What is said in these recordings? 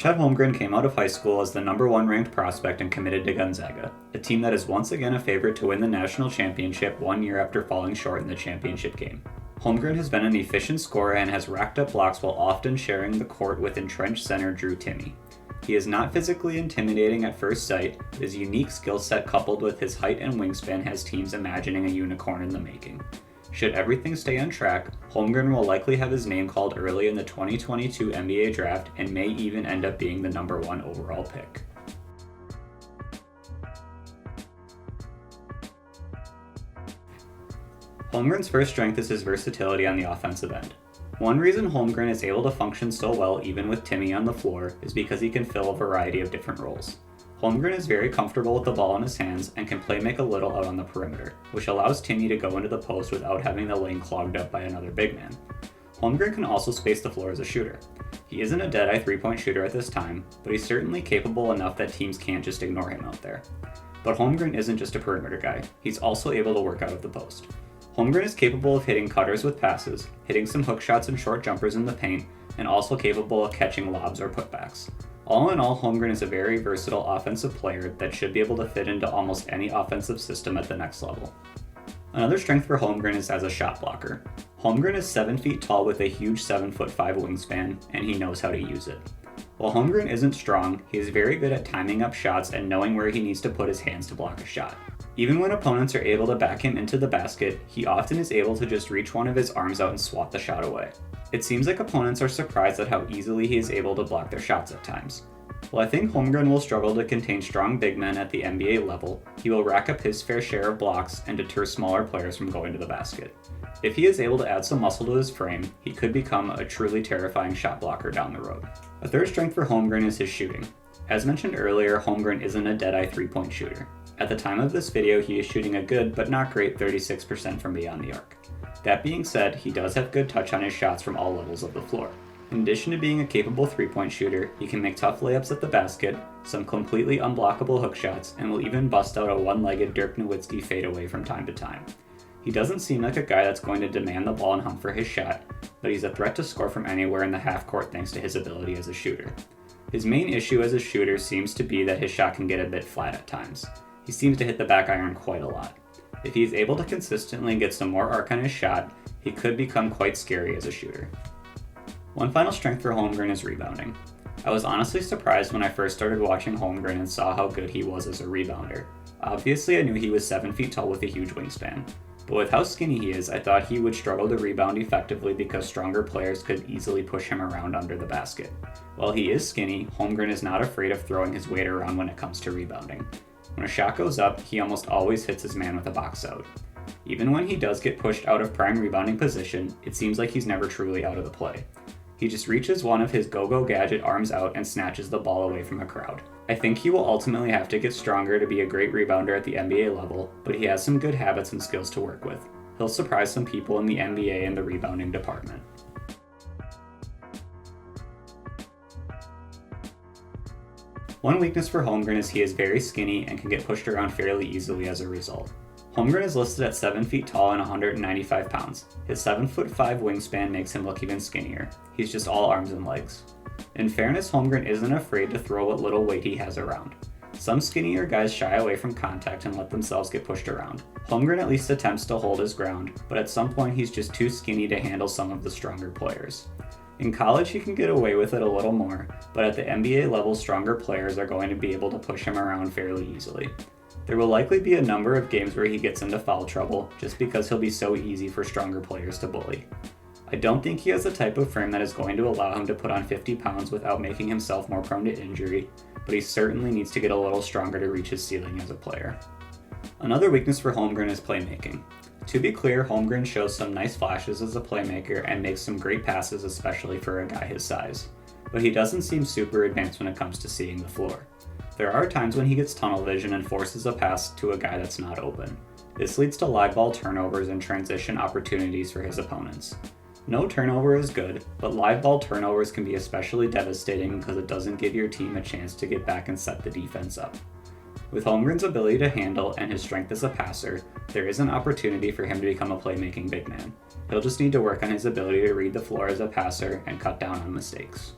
Chet Holmgren came out of high school as the #1 ranked prospect and committed to Gonzaga, a team that is once again a favorite to win the national championship 1 year after falling short in the championship game. Holmgren has been an efficient scorer and has racked up blocks while often sharing the court with entrenched center Drew Timme. He is not physically intimidating at first sight, but his unique skill set coupled with his height and wingspan has teams imagining a unicorn in the making. Should everything stay on track, Holmgren will likely have his name called early in the 2022 NBA draft and may even end up being the #1 overall pick. Holmgren's first strength is his versatility on the offensive end. One reason Holmgren is able to function so well even with Timme on the floor is because he can fill a variety of different roles. Holmgren is very comfortable with the ball in his hands and can play make a little out on the perimeter, which allows Timme to go into the post without having the lane clogged up by another big man. Holmgren can also space the floor as a shooter. He isn't a dead-eye three-point shooter at this time, but he's certainly capable enough that teams can't just ignore him out there. But Holmgren isn't just a perimeter guy, he's also able to work out of the post. Holmgren is capable of hitting cutters with passes, hitting some hook shots and short jumpers in the paint, and also capable of catching lobs or putbacks. All in all, Holmgren is a very versatile offensive player that should be able to fit into almost any offensive system at the next level. Another strength for Holmgren is as a shot blocker. Holmgren is 7 feet tall with a huge 7'5" wingspan, and he knows how to use it. While Holmgren isn't strong, he is very good at timing up shots and knowing where he needs to put his hands to block a shot. Even when opponents are able to back him into the basket, he often is able to just reach one of his arms out and swat the shot away. It seems like opponents are surprised at how easily he is able to block their shots at times. While I think Holmgren will struggle to contain strong big men at the NBA level, he will rack up his fair share of blocks and deter smaller players from going to the basket. If he is able to add some muscle to his frame, he could become a truly terrifying shot blocker down the road. A third strength for Holmgren is his shooting. As mentioned earlier, Holmgren isn't a dead-eye three-point shooter. At the time of this video, he is shooting a good but not great 36% from beyond the arc. That being said, he does have good touch on his shots from all levels of the floor. In addition to being a capable three-point shooter, he can make tough layups at the basket, some completely unblockable hook shots, and will even bust out a one-legged Dirk Nowitzki fadeaway from time to time. He doesn't seem like a guy that's going to demand the ball and hunt for his shot, but he's a threat to score from anywhere in the half court thanks to his ability as a shooter. His main issue as a shooter seems to be that his shot can get a bit flat at times. He seems to hit the back iron quite a lot. If he is able to consistently get some more arc on his shot, he could become quite scary as a shooter. One final strength for Holmgren is rebounding. I was honestly surprised when I first started watching Holmgren and saw how good he was as a rebounder. Obviously I knew he was 7 feet tall with a huge wingspan, but with how skinny he is, I thought he would struggle to rebound effectively because stronger players could easily push him around under the basket. While he is skinny, Holmgren is not afraid of throwing his weight around when it comes to rebounding. When a shot goes up, he almost always hits his man with a box out. Even when he does get pushed out of prime rebounding position, it seems like he's never truly out of the play. He just reaches one of his go-go gadget arms out and snatches the ball away from a crowd. I think he will ultimately have to get stronger to be a great rebounder at the NBA level, but he has some good habits and skills to work with. He'll surprise some people in the NBA in the rebounding department. One weakness for Holmgren is he is very skinny and can get pushed around fairly easily as a result. Holmgren is listed at 7 feet tall and 195 pounds. His 7'5" wingspan makes him look even skinnier. He's just all arms and legs. In fairness, Holmgren isn't afraid to throw what little weight he has around. Some skinnier guys shy away from contact and let themselves get pushed around. Holmgren at least attempts to hold his ground, but at some point he's just too skinny to handle some of the stronger players. In college he can get away with it a little more, but at the NBA level stronger players are going to be able to push him around fairly easily. There will likely be a number of games where he gets into foul trouble just because he'll be so easy for stronger players to bully. I don't think he has the type of frame that is going to allow him to put on 50 pounds without making himself more prone to injury, but he certainly needs to get a little stronger to reach his ceiling as a player. Another weakness for Holmgren is playmaking. To be clear, Holmgren shows some nice flashes as a playmaker and makes some great passes, especially for a guy his size, but he doesn't seem super advanced when it comes to seeing the floor. There are times when he gets tunnel vision and forces a pass to a guy that's not open. This leads to live ball turnovers and transition opportunities for his opponents. No turnover is good, but live ball turnovers can be especially devastating because it doesn't give your team a chance to get back and set the defense up. With Holmgren's ability to handle and his strength as a passer, there is an opportunity for him to become a playmaking big man. He'll just need to work on his ability to read the floor as a passer and cut down on mistakes.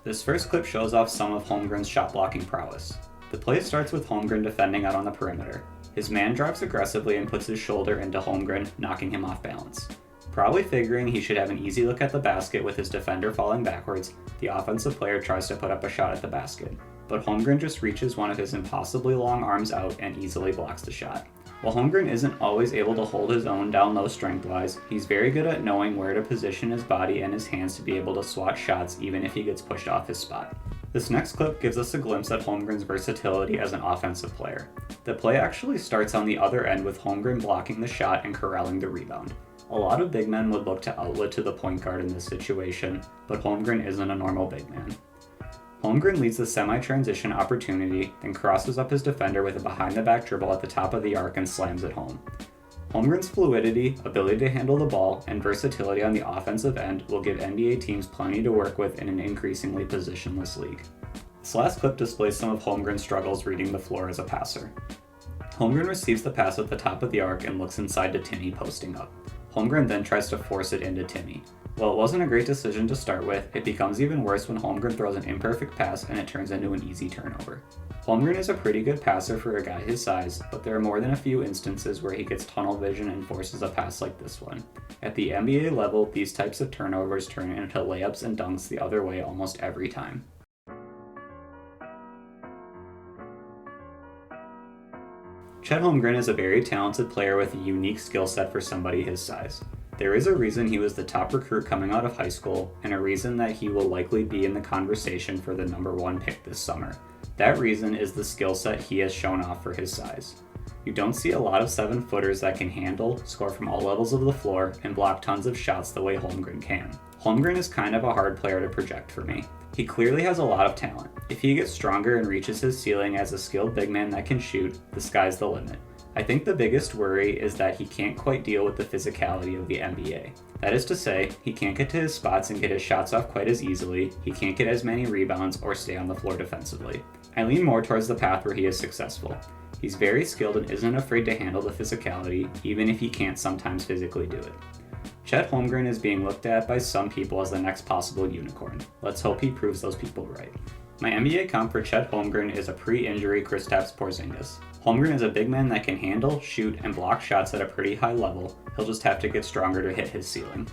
This first clip shows off some of Holmgren's shot blocking prowess. The play starts with Holmgren defending out on the perimeter. His man drives aggressively and puts his shoulder into Holmgren, knocking him off balance. Probably figuring he should have an easy look at the basket with his defender falling backwards, the offensive player tries to put up a shot at the basket, but Holmgren just reaches one of his impossibly long arms out and easily blocks the shot. While Holmgren isn't always able to hold his own down low strength-wise, he's very good at knowing where to position his body and his hands to be able to swat shots even if he gets pushed off his spot. This next clip gives us a glimpse at Holmgren's versatility as an offensive player. The play actually starts on the other end with Holmgren blocking the shot and corralling the rebound. A lot of big men would look to outlet to the point guard in this situation, but Holmgren isn't a normal big man. Holmgren leads the semi-transition opportunity, then crosses up his defender with a behind-the-back dribble at the top of the arc and slams it home. Holmgren's fluidity, ability to handle the ball, and versatility on the offensive end will give NBA teams plenty to work with in an increasingly positionless league. This last clip displays some of Holmgren's struggles reading the floor as a passer. Holmgren receives the pass at the top of the arc and looks inside to Timmy posting up. Holmgren then tries to force it into Timmy. While it wasn't a great decision to start with, it becomes even worse when Holmgren throws an imperfect pass and it turns into an easy turnover. Holmgren is a pretty good passer for a guy his size, but there are more than a few instances where he gets tunnel vision and forces a pass like this one. At the NBA level, these types of turnovers turn into layups and dunks the other way almost every time. Chet Holmgren is a very talented player with a unique skill set for somebody his size. There is a reason he was the top recruit coming out of high school, and a reason that he will likely be in the conversation for the #1 pick this summer. That reason is the skill set he has shown off for his size. You don't see a lot of 7-footers that can handle, score from all levels of the floor, and block tons of shots the way Holmgren can. Holmgren is kind of a hard player to project for me. He clearly has a lot of talent. If he gets stronger and reaches his ceiling as a skilled big man that can shoot, the sky's the limit. I think the biggest worry is that he can't quite deal with the physicality of the NBA. That is to say, he can't get to his spots and get his shots off quite as easily, he can't get as many rebounds or stay on the floor defensively. I lean more towards the path where he is successful. He's very skilled and isn't afraid to handle the physicality, even if he can't sometimes physically do it. Chet Holmgren is being looked at by some people as the next possible unicorn. Let's hope he proves those people right. My NBA comp for Chet Holmgren is a pre-injury Kristaps Porzingis. Holmgren is a big man that can handle, shoot, and block shots at a pretty high level. He'll just have to get stronger to hit his ceiling.